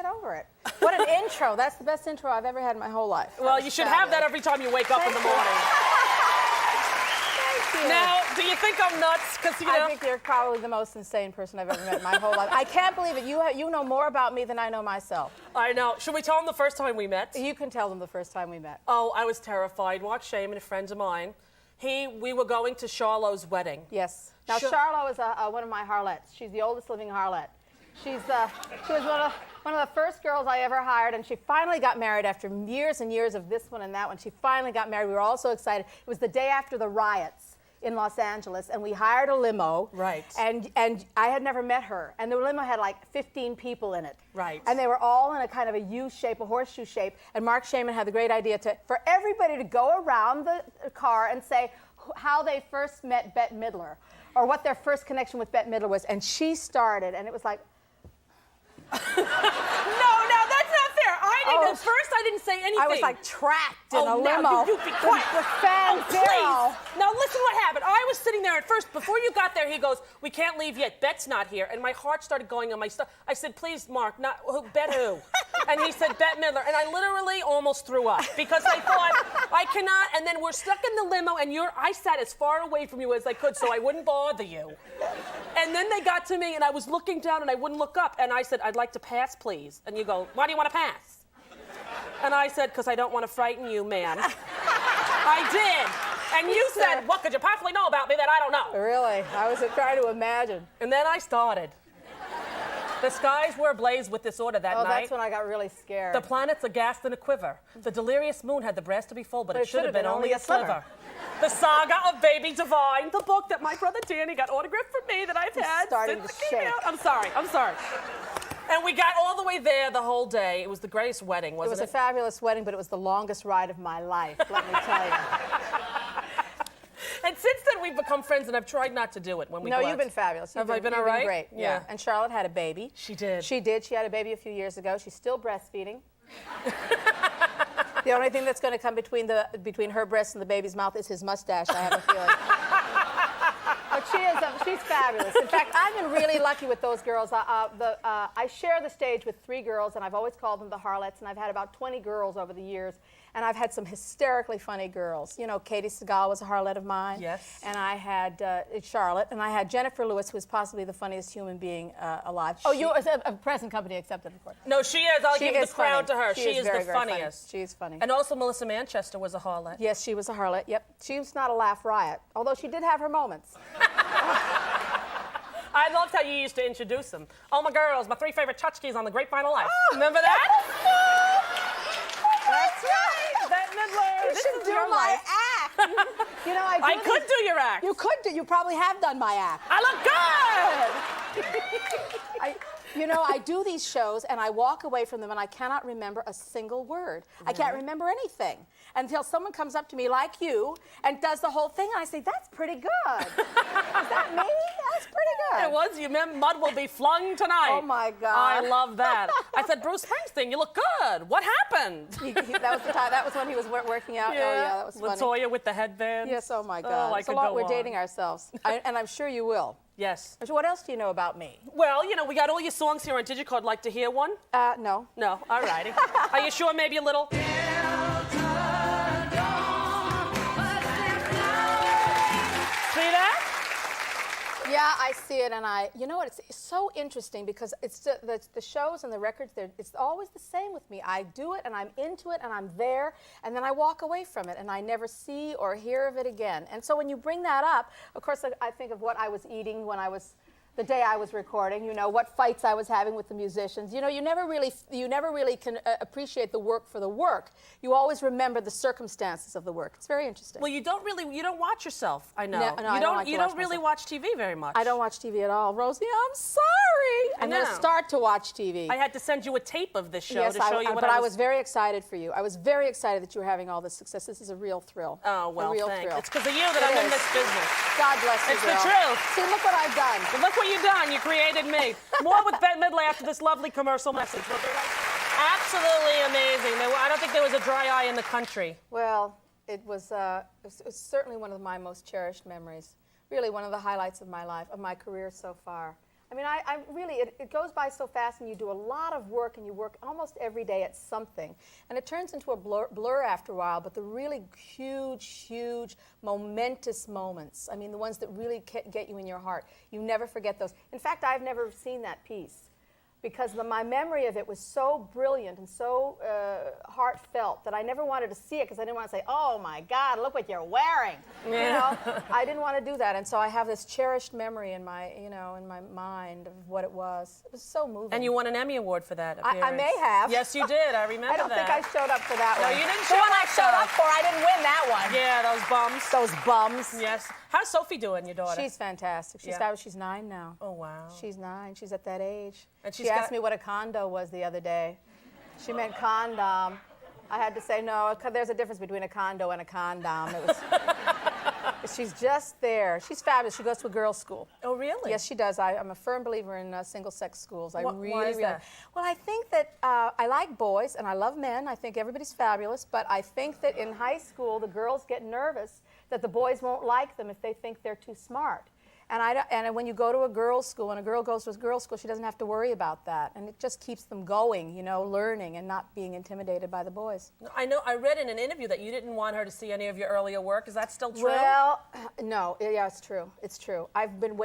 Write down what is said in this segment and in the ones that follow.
over it. What an intro. That's the best intro I've ever had in my whole life. Well, you should have that every time you wake up in the morning. Thank you. Now, do you think I'm nuts? Because, you know... I think you're probably the most insane person I've ever met in my whole life. I can't believe it. You know more about me than I know myself. I know. Should we tell them the first time we met? You can tell them the first time we met. Oh, I was terrified. Mark Shaman, a friend of mine, we were going to Charlot's wedding. Yes. Now, Charlotte is one of my harlots. She's the oldest living harlot. She was one of the first girls I ever hired, and she finally got married after years and years of this one and that one. She finally got married. We were all so excited. It was the day after the riots in Los Angeles, and we hired a limo. Right. And I had never met her, and the limo had like 15 people in it. Right. And they were all in a kind of a U shape, a horseshoe shape, and Mark Shaman had the great idea for everybody to go around the car and say how they first met Bette Midler, or what their first connection with Bette Midler was. And she started, and it was like... No, that's not fair. At first I didn't say anything. I was like trapped in a limo. Now, you be quiet. The fan please. Now listen what happened. I was sitting there at first. Before you got there, he goes, "We can't leave yet. Bette's not here." And my heart started going on my stuff. I said, "Please, Mark, not who? Bette who?" And he said, "Bette Midler." And I literally almost threw up because I thought, I cannot. And then we're stuck in the limo, and I sat as far away from you as I could so I wouldn't bother you. And then they got to me, and I was looking down, and I wouldn't look up. And I said, "I'd like to pass, please." And you go, "Why do you want to pass?" And I said, "Because I don't want to frighten you, man." I did. And you said, "What could you possibly know about me that I don't know?" Really? I was trying to imagine. And then I started. The skies were ablaze with disorder that night. Oh, that's when I got really scared. The planets aghast in a quiver. The delirious moon had the brass to be full, but it should have been only a sliver. The saga of Baby Divine, the book that my brother Danny got autographed from me that I've had since it came out. I'm sorry. And we got all the way there the whole day. It was the greatest wedding, wasn't it? It was a fabulous wedding, but it was the longest ride of my life, let me tell you. And since then, we've become friends, and I've tried not to do it when we go out. No, you've been fabulous. Have I been all right? Great. Yeah. And Charlotte had a baby. She did. She did. She had a baby a few years ago. She's still breastfeeding. The only thing that's going to come between her breasts and the baby's mouth is his mustache, I have a feeling. But she's fabulous. In fact, I've been really lucky with those girls. I share the stage with 3 girls, and I've always called them the harlots, and I've had about 20 girls over the years. And I've had some hysterically funny girls. You know, Katie Segal was a harlot of mine. Yes. And I had Charlotte, and I had Jennifer Lewis, who is possibly the funniest human being alive. You a present company accepted, of course. No, she is. I'll give the crown to her. She is very, the very funniest. Funny. She's funny. And also Melissa Manchester was a harlot. Yes, she was a harlot. Yep. She was not a laugh riot, although she did have her moments. I loved how you used to introduce them. "Oh, my girls, my 3 favorite tchotchkes on the Grapevine of Life." Remember that? That's right. Bette Midler. You should do my act. You know, I could do your act. You could do. You probably have done my act. I look good. I do these shows, and I walk away from them, and I cannot remember a single word. I can't remember anything until someone comes up to me like you and does the whole thing, and I say, "That's pretty good." Is that me? That's pretty good. It was. You meant mud will be flung tonight. Oh, my God. I love that. I said, "Bruce Springsteen, you look good. What happened?" That was the time. That was when he was working out. Yeah. Oh, yeah, that was funny. LaToya with the headband. Yes, oh, my God. It's a lot. We're dating ourselves, and I'm sure you will. Yes. What else do you know about me? Well, we got all your songs here on Digicard. Like to hear one? No. No, all righty. Are you sure maybe a little? See that? Yeah, I see it, and it's so interesting because it's the shows and the records, it's always the same with me. I do it, and I'm into it, and I'm there, and then I walk away from it, and I never see or hear of it again. And so when you bring that up, of course, I think of what I was eating the day I was recording, what fights I was having with the musicians. You never really can appreciate the work for the work. You always remember the circumstances of the work. It's very interesting. Well, you don't watch yourself, I know. No, you don't really watch TV very much. I don't watch TV at all. Rosie, I'm sorry. I'm going to start to watch TV. I had to send you a tape of this show to show you what but I was very excited for you. I was very excited that you were having all this success. This is a real thrill. Oh, well, a real thanks. thrill. It's because of you that I'm in this business. God bless you, It's girl. the truth. See, look what I've done. Well, look what you've done. You created me. More with Bette Midler after this lovely commercial message. Absolutely amazing. I don't think there was a dry eye in the country. Well, it was certainly one of my most cherished memories. Really one of the highlights of my life, of my career so far. I mean, I really, it goes by so fast, and you do a lot of work, and you work almost every day at something. And it turns into a blur after a while, but the really huge, momentous moments, I mean, the ones that really get you in your heart, you never forget those. In fact, I've never seen that piece, because my memory of it was so brilliant and so heartfelt that I never wanted to see it, because I didn't want to say, oh my God, look what you're wearing. You know, I didn't want to do that, and so I have this cherished memory in my, in my mind of what it was. It was so moving. And you won an Emmy Award for that appearance. I may have. Yes, you did. I remember that. I don't think I showed up for that one. No, you didn't The show one I up, showed though. up for, I didn't win that one. Yeah, those bums. Those bums. Yes. How's Sophie doing, your daughter? She's fantastic. She's 9 now. Oh, wow. She's 9. She's at that age. And she asked me what a condo was the other day. She meant condom. I had to say, no, there's a difference between a condo and a condom. It was, she's just there. She's fabulous. She goes to a girls' school. Oh, really? Yes, she does. I'm a firm believer in single-sex schools. Why is that? Well, I think that I like boys, and I love men. I think everybody's fabulous, but I think that in high school, the girls get nervous that the boys won't like them if they think they're too smart. And when you go to a girls' school, and a girl goes to a girls' school, she doesn't have to worry about that. And it just keeps them going, learning and not being intimidated by the boys. I know. I read in an interview that you didn't want her to see any of your earlier work. Is that still true? Well, no. Yeah, it's true. It's true.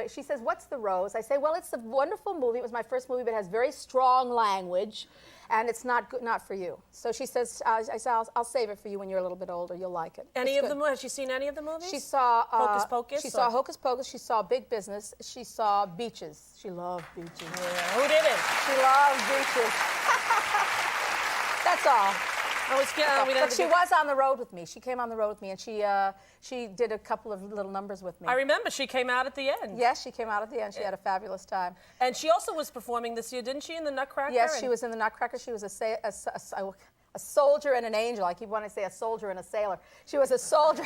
She says, what's The Rose? I say, well, it's a wonderful movie. It was my first movie, but it has very strong language. And it's not for you. So she says, I'll save it for you when you're a little bit older. You'll like it. Has she seen any of the movies? She saw Hocus Pocus. She saw Hocus Pocus. She saw Big Business. She saw Beaches. She loved Beaches. Yeah. Who didn't? She loved Beaches. That's all. But she was on the road with me. She came on the road with me, and she did a couple of little numbers with me. I remember she came out at the end. Yes, she came out at the end. She had a fabulous time. And she also was performing this year, didn't she, in the Nutcracker? Yes, she was in the Nutcracker. She was a soldier and an angel. I keep wanting to say a soldier and a sailor. She was a soldier.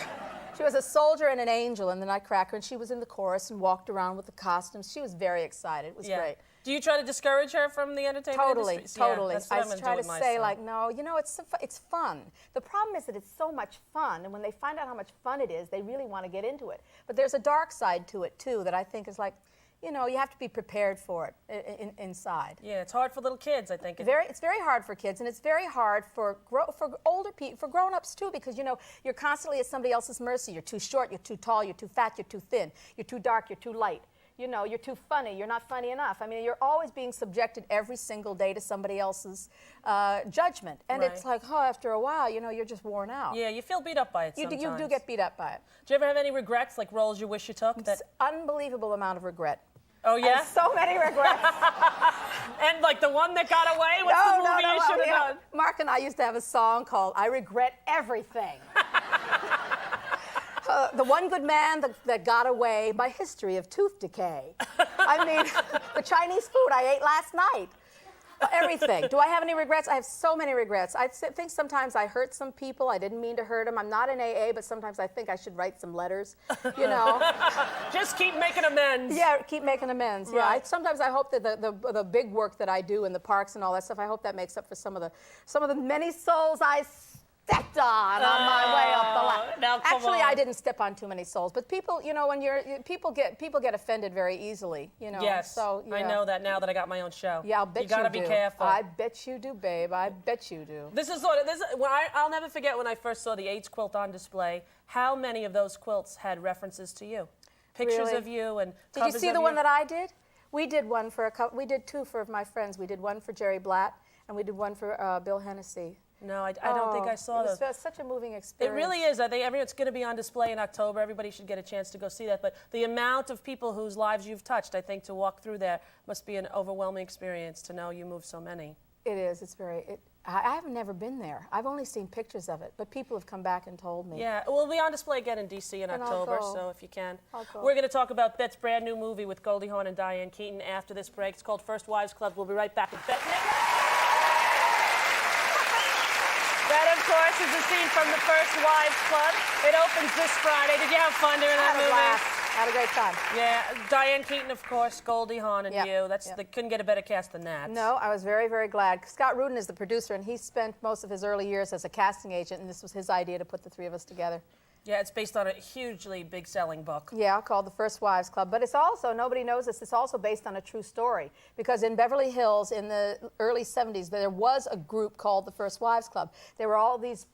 She was a soldier and an angel in the Nutcracker, and she was in the chorus and walked around with the costumes. She was very excited. It was great. Do you try to discourage her from the entertainment industry? Totally. Yeah, that's what I try to say, like, no, it's fun. The problem is that it's so much fun, and when they find out how much fun it is, they really want to get into it. But there's a dark side to it, too, that I think is like, you have to be prepared for it inside. Yeah, it's hard for little kids, I think. It's very hard for kids, and it's very hard for older people, for grown-ups too, because you're constantly at somebody else's mercy. You're too short, you're too tall, you're too fat, you're too thin, you're too dark, you're too light. You're too funny, you're not funny enough. I mean, you're always being subjected every single day to somebody else's judgment. And it's like, after a while, you're just worn out. Yeah, you feel beat up by it sometimes. You do get beat up by it. Do you ever have any regrets, like roles you wish you took? It's unbelievable amount of regret. Oh, yeah? So many regrets. And like the one that got away? What's the movie you should have done? Mark and I used to have a song called I Regret Everything. The one good man that got away, my history of tooth decay. I mean, the Chinese food I ate last night. Everything. Do I have any regrets? I have so many regrets. I think sometimes I hurt some people. I didn't mean to hurt them. I'm not in AA, but sometimes I think I should write some letters, Just keep making amends. Yeah, keep making amends. Right. Yeah. Sometimes I hope that the big work that I do in the parks and all that stuff, I hope that makes up for some of the many souls I stepped on my way up the ladder. Actually, I didn't step on too many souls, but people, when people get offended very easily, Yes, so, I know that now that I got my own show. Yeah, I'll bet you do. You gotta be careful. I bet you do, babe. I bet you do. I'll never forget when I first saw the AIDS quilt on display, how many of those quilts had references to you. Pictures of you and Did you see the one that I did? We did one for we did two for my friends. We did one for Jerry Blatt, and we did one for Bill Hennessy. No, I don't think I saw those. It was such a moving experience. It really is. It's going to be on display in October. Everybody should get a chance to go see that. But the amount of people whose lives you've touched, I think, to walk through there must be an overwhelming experience to know you moved so many. It is. It's very. I've never been there. I've only seen pictures of it, but people have come back and told me. Yeah, we'll be on display again in D.C. in October, so if you can. I'll go. We're going to talk about Bette's brand new movie with Goldie Hawn and Diane Keaton after this break. It's called First Wives Club. We'll be right back with Bette Midler. That, of course, is a scene from the First Wives Club. It opens this Friday. Did you have fun during that movie? I had a great time. Yeah, Diane Keaton, of course, Goldie Hawn, and you. They couldn't get a better cast than that. No, I was very, very glad. Scott Rudin is the producer, and he spent most of his early years as a casting agent, and this was his idea to put the three of us together. Yeah, it's based on a hugely big selling book. Yeah, called The First Wives Club. But it's also, nobody knows this, it's also based on a true story. Because in Beverly Hills in the early 70s, there was a group called The First Wives Club. There were all these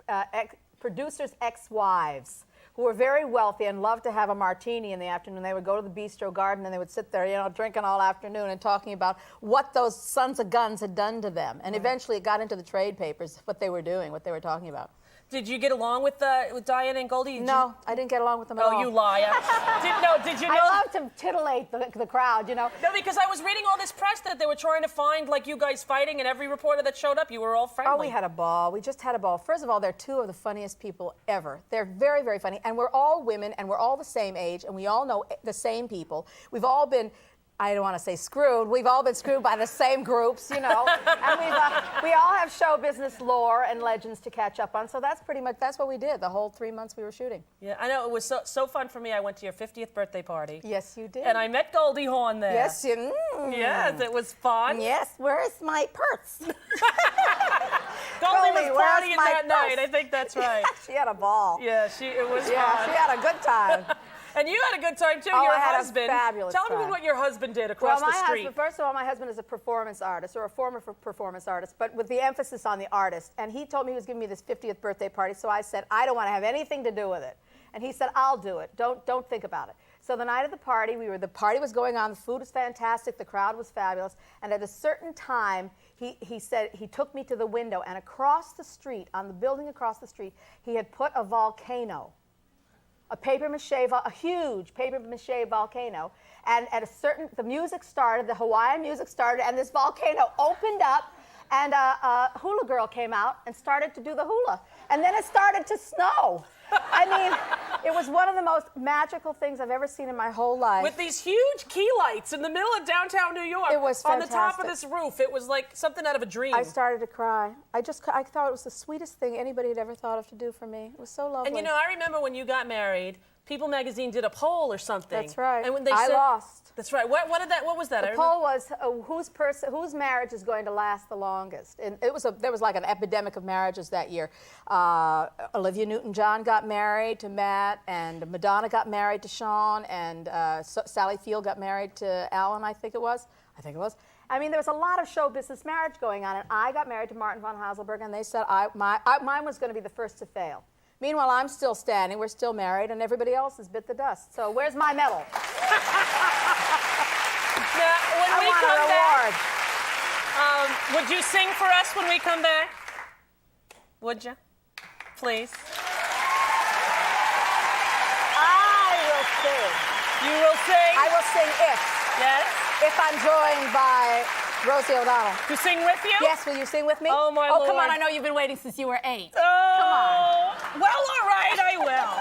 producers' ex-wives who were very wealthy and loved to have a martini in the afternoon. They would go to the bistro garden and they would sit there, you know, drinking all afternoon and talking about what those sons of guns had done to them. And eventually it got into the trade papers, what they were doing, what they were talking about. Did you get along with Diana and Goldie? No, I didn't get along with them at all. Oh, you liar. Did you know? I love to titillate the crowd, you know. No, because I was reading all this press that they were trying to find, like, you guys fighting, and every reporter that showed up, you were all friendly. Oh, we had a ball. We just had a ball. First of all, they're two of the funniest people ever. They're very, very funny. And we're all women, and we're all the same age, and we all know the same people. We've all been, I don't want to say screwed, we've all been screwed by the same groups, you know. And we all have show business lore and legends to catch up on. So that's pretty much, that's what we did the whole 3 months we were shooting. Yeah, I know. It was so fun for me. I went to your 50th birthday party. Yes, you did. And I met Goldie Hawn there. Yes, you Yes, it was fun. Yes, where's my purse? Goldie Goldie, was where's partying my that night. purse? I think that's right. She had a ball. Yeah, it was Yeah, fun. she had a good time. And you had a good time, too. Oh, Your I had a husband. fabulous Tell me time. what your husband did across Well, the street. husband, first of all, my husband is a performance artist, or a former performance artist, but with the emphasis on the artist. And he told me he was giving me this 50th birthday party, so I said, I don't want to have anything to do with it. And he said, I'll do it. Don't think about it. So the night of the party, the party was going on, the food was fantastic, the crowd was fabulous, and at a certain time, he said, he took me to the window, and across the street, on the building across the street, he had put a volcano. A huge paper mache volcano, and at the music started, the Hawaiian music started, and this volcano opened up, and a hula girl came out and started to do the hula, and then it started to snow. I mean, it was one of the most magical things I've ever seen in my whole life. With these huge key lights in the middle of downtown New York. It was on the top of fantastic. this roof. It was like something out of a dream. I started to cry. I thought it was the sweetest thing anybody had ever thought of to do for me. It was so lovely. And you know, I remember when you got married, People Magazine did a poll or something. That's right. And when they I said, lost. That's right. What was that? The poll was whose marriage is going to last the longest, and there was like an epidemic of marriages that year. Olivia Newton-John got married to Matt, and Madonna got married to Sean, and Sally Field got married to Alan. I think it was. I mean, there was a lot of show business marriage going on, and I got married to Martin von Heiselberg, and they said mine was going to be the first to fail. Meanwhile, I'm still standing, we're still married, and everybody else has bit the dust. So where's my medal? Now, when I we want come a reward. back, would you sing for us when we come back? Would you? Please. I will sing. You will sing? I will sing Yes? if I'm joined by Rosie O'Donnell. To sing with you? Yes, will you sing with me? Oh, my Oh, Lord. come on, I know you've been waiting since you were 8. Oh. Come on. Well, all right, I will.